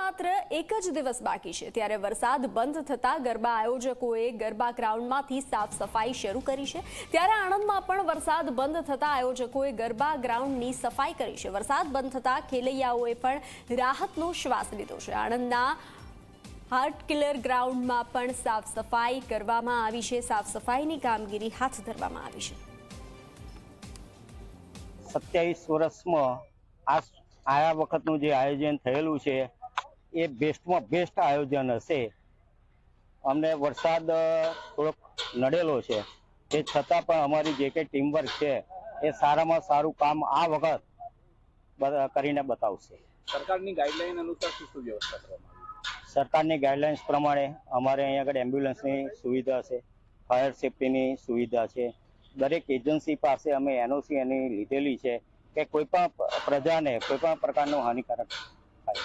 માત્ર એક જ દિવસ બાકી છે ત્યારે વરસાદ બંધ થતા ગરબા આયોજકોએ ગરબા ગ્રાઉન્ડમાંથી સાફ સફાઈ શરૂ કરી છે। ત્યારે આણંદમાં પણ વરસાદ બંધ થતા આયોજકોએ ગરબા ગ્રાઉન્ડની સફાઈ કરી છે। વરસાદ બંધ થતા ખેલૈયાઓએ પણ રાહતનો શ્વાસ લીધો છે। આણંદના હાર્ટ કિલર ગ્રાઉન્ડમાં પણ સાફ સફાઈ કરવામાં આવી છે। સાફ સફાઈની કામગીરી હાથ ધરવામાં આવી છે। 27 વર્ષમાં આ વખતનું જે આયોજન થયેલું છે એ બેસ્ટમાં બેસ્ટ આયોજન હશે। અમને વરસાદ થોડોક નડેલો છે તે છતાં પણ અમારી જે કંઈ ટીમવર્ક છે એ સારામાં સારું કામ આ વખત કરીને બતાવશે। સરકારની ગાઈડલાઈન અનુસાર શું વ્યવસ્થા કરવામાં આવી? સરકારની ગાઈડલાઇન્સ પ્રમાણે અમારે અહીંયા આગળ એમ્બ્યુલન્સની સુવિધા છે, ફાયર સેફ્ટીની સુવિધા છે। દરેક એજન્સી પાસે અમે એનઓસી એની લીધેલી છે કે કોઈ પણ પ્રજાને કોઈ પણ પ્રકારનું હાનિકારક થાય।